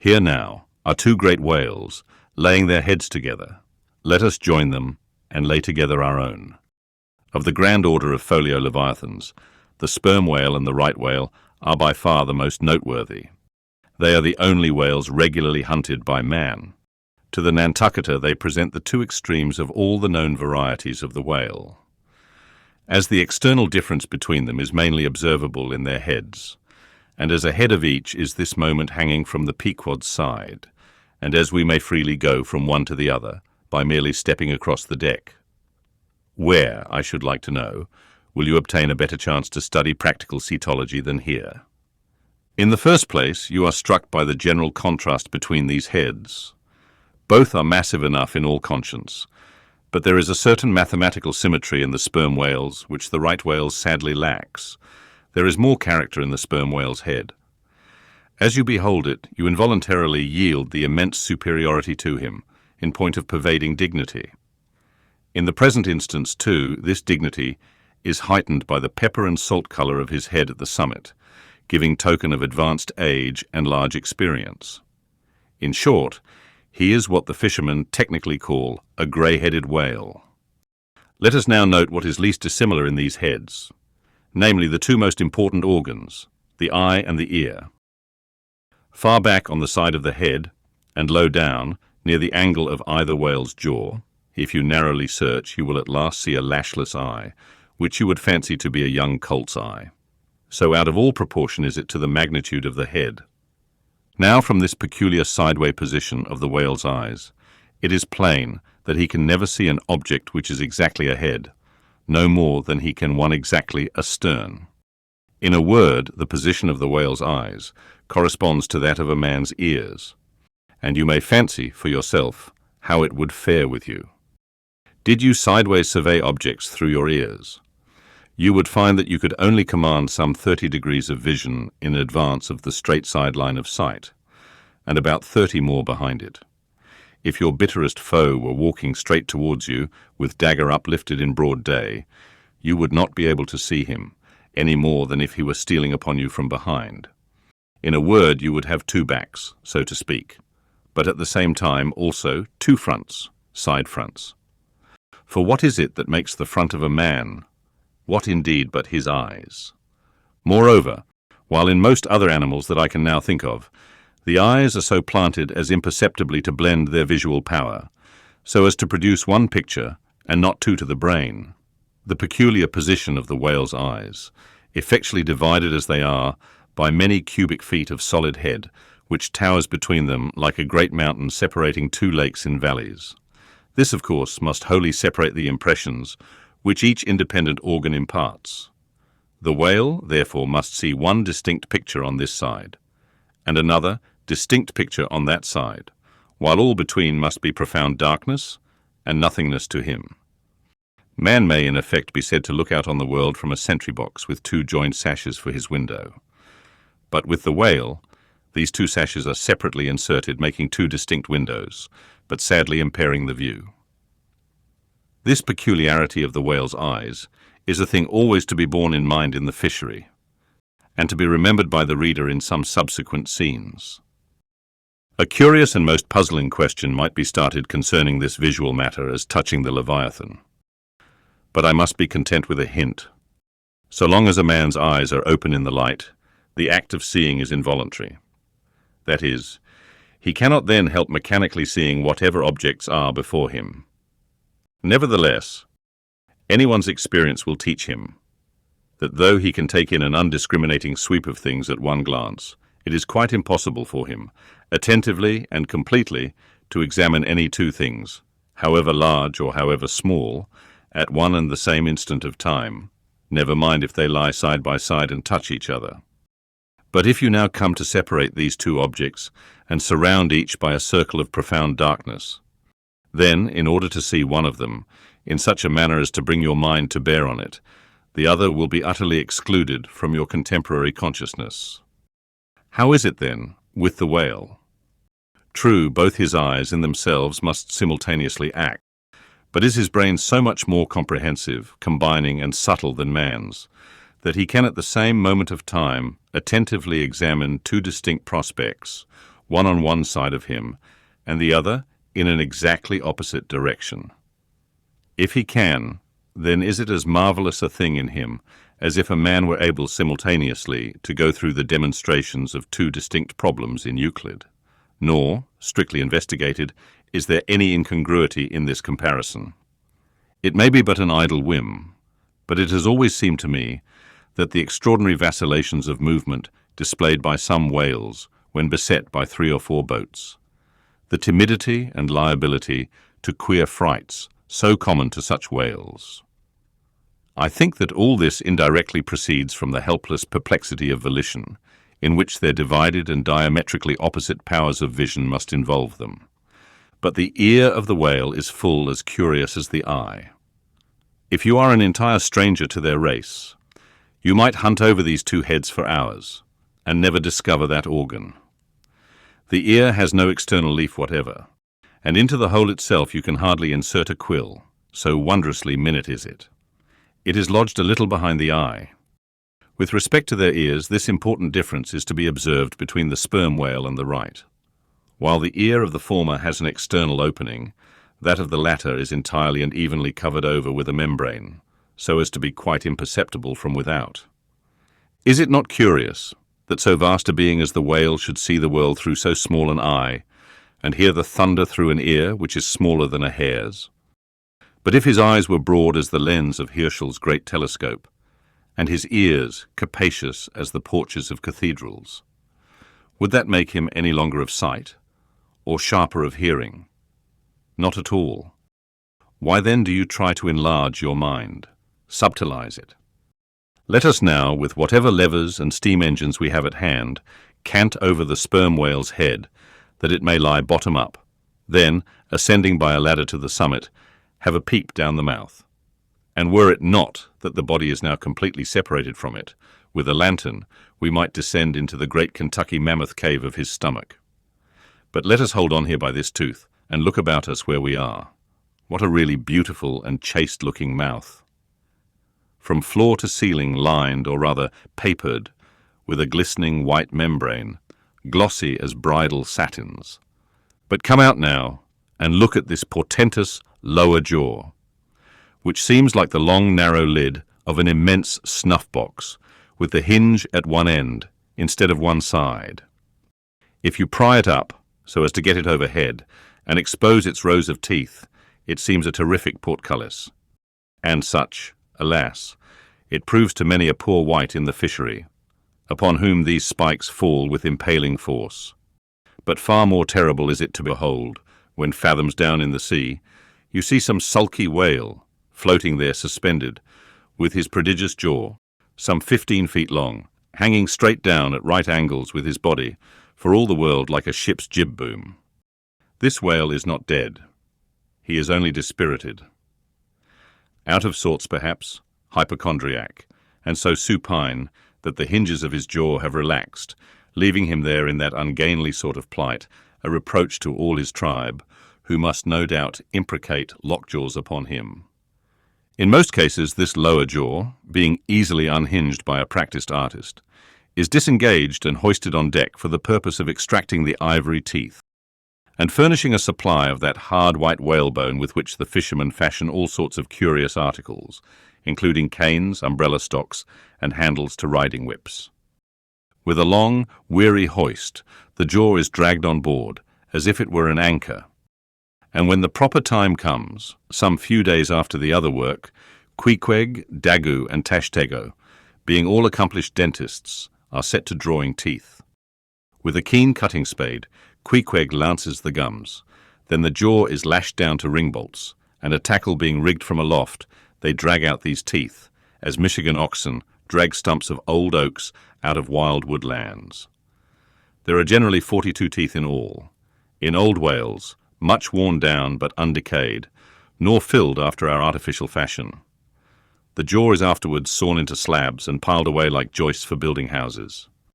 Here now are two great whales, laying their heads together. Let us join them and lay together our own. Of the grand order of folio leviathans, the sperm whale and the right whale are by far the most noteworthy. They are the only whales regularly hunted by man. To the Nantucketer they present the two extremes of all the known varieties of the whale. As the external difference between them is mainly observable in their heads, and as ahead of each is this moment hanging from the Pequod's side, and as we may freely go from one to the other by merely stepping across the deck. Where, I should like to know, will you obtain a better chance to study practical cetology than here? In the first place, you are struck by the general contrast between these heads. Both are massive enough in all conscience, but there is a certain mathematical symmetry in the sperm whales which the right whale sadly lacks. There is more character in the sperm whale's head. As you behold it, you involuntarily yield the immense superiority to him in point of pervading dignity. In the present instance, too, this dignity is heightened by the pepper and salt color of his head at the summit, giving token of advanced age and large experience. In short, he is what the fishermen technically call a grey-headed whale. Let us now note what is least dissimilar in these heads, namely the two most important organs, the eye and the ear. Far back on the side of the head, and low down, near the angle of either whale's jaw, if you narrowly search, you will at last see a lashless eye, which you would fancy to be a young colt's eye. So out of all proportion is it to the magnitude of the head. Now from this peculiar sideway position of the whale's eyes, it is plain that he can never see an object which is exactly ahead, no more than he can one exactly astern. In a word, the position of the whale's eyes corresponds to that of a man's ears, and you may fancy for yourself how it would fare with you. Did you sideways survey objects through your ears, you would find that you could only command some 30 degrees of vision in advance of the straight side line of sight, and about 30 more behind it. If your bitterest foe were walking straight towards you, with dagger uplifted in broad day, you would not be able to see him, any more than if he were stealing upon you from behind. In a word, you would have two backs, so to speak, but at the same time also two fronts, side fronts. For what is it that makes the front of a man? What indeed but his eyes? Moreover, while in most other animals that I can now think of, the eyes are so planted as imperceptibly to blend their visual power, so as to produce one picture and not two to the brain, the peculiar position of the whale's eyes, effectually divided as they are by many cubic feet of solid head, which towers between them like a great mountain separating two lakes in valleys. This, of course, must wholly separate the impressions which each independent organ imparts. The whale, therefore, must see one distinct picture on this side, and another distinct picture on that side, while all between must be profound darkness and nothingness to him. Man may, in effect, be said to look out on the world from a sentry box with two joined sashes for his window. But with the whale, these two sashes are separately inserted, making two distinct windows, but sadly impairing the view. This peculiarity of the whale's eyes is a thing always to be borne in mind in the fishery, and to be remembered by the reader in some subsequent scenes. A curious and most puzzling question might be started concerning this visual matter as touching the Leviathan. But I must be content with a hint. So long as a man's eyes are open in the light, the act of seeing is involuntary. That is, he cannot then help mechanically seeing whatever objects are before him. Nevertheless, anyone's experience will teach him that though he can take in an undiscriminating sweep of things at one glance, it is quite impossible for him, attentively and completely, to examine any two things, however large or however small, at one and the same instant of time, never mind if they lie side by side and touch each other. But if you now come to separate these two objects and surround each by a circle of profound darkness, then, in order to see one of them, in such a manner as to bring your mind to bear on it, the other will be utterly excluded from your contemporary consciousness. How is it, then, with the whale? True, both his eyes in themselves must simultaneously act, but is his brain so much more comprehensive, combining, and subtle than man's, that he can at the same moment of time attentively examine two distinct prospects, one on one side of him and the other in an exactly opposite direction. If he can, then is it as marvelous a thing in him as if a man were able simultaneously to go through the demonstrations of two distinct problems in Euclid. Nor, strictly investigated, is there any incongruity in this comparison. It may be but an idle whim, but it has always seemed to me that the extraordinary vacillations of movement displayed by some whales when beset by 3 or 4 boats, the timidity and liability to queer frights so common to such whales. I think that all this indirectly proceeds from the helpless perplexity of volition, in which their divided and diametrically opposite powers of vision must involve them. But the ear of the whale is full as curious as the eye. If you are an entire stranger to their race, you might hunt over these two heads for hours, and never discover that organ. The ear has no external leaf whatever, and into the hole itself you can hardly insert a quill, so wondrously minute is it. It is lodged a little behind the eye. With respect to their ears, this important difference is to be observed between the sperm whale and the right. While the ear of the former has an external opening, that of the latter is entirely and evenly covered over with a membrane, so as to be quite imperceptible from without. Is it not curious that so vast a being as the whale should see the world through so small an eye, and hear the thunder through an ear which is smaller than a hare's? But if his eyes were broad as the lens of Herschel's great telescope, and his ears capacious as the porches of cathedrals, would that make him any longer of sight, or sharper of hearing? Not at all. Why then do you try to enlarge your mind, subtilize it? Let us now, with whatever levers and steam engines we have at hand, cant over the sperm whale's head, that it may lie bottom up, then, ascending by a ladder to the summit, have a peep down the mouth. And were it not that the body is now completely separated from it, with a lantern we might descend into the great Kentucky mammoth cave of his stomach. But let us hold on here by this tooth, and look about us where we are. What a really beautiful and chaste-looking mouth! From floor to ceiling lined, or rather papered, with a glistening white membrane, glossy as bridal satins. But come out now, and look at this portentous lower jaw, which seems like the long narrow lid of an immense snuff-box, with the hinge at one end instead of one side. If you pry it up, so as to get it overhead, and expose its rows of teeth, it seems a terrific portcullis. And such, alas, it proves to many a poor wight in the fishery, upon whom these spikes fall with impaling force. But far more terrible is it to behold, when fathoms down in the sea, you see some sulky whale, floating there suspended, with his prodigious jaw, some 15 feet long, hanging straight down at right angles with his body, for all the world like a ship's jib boom. This whale is not dead. He is only dispirited. Out of sorts, perhaps, hypochondriac, and so supine that the hinges of his jaw have relaxed, leaving him there in that ungainly sort of plight, a reproach to all his tribe, who must no doubt imprecate lockjaws upon him. In most cases, this lower jaw, being easily unhinged by a practiced artist, is disengaged and hoisted on deck for the purpose of extracting the ivory teeth, and furnishing a supply of that hard white whalebone with which the fishermen fashion all sorts of curious articles, including canes, umbrella stocks, and handles to riding whips. With a long, weary hoist, the jaw is dragged on board, as if it were an anchor. And when the proper time comes, some few days after the other work, Queequeg, Daggoo, and Tashtego, being all accomplished dentists, are set to drawing teeth. With a keen cutting spade, Queequeg lances the gums. Then the jaw is lashed down to ring bolts, and a tackle being rigged from aloft, they drag out these teeth, as Michigan oxen drag stumps of old oaks out of wild woodlands. There are generally 42 teeth in all. In old whales, much worn down but undecayed, nor filled after our artificial fashion. The jaw is afterwards sawn into slabs and piled away like joists for building houses.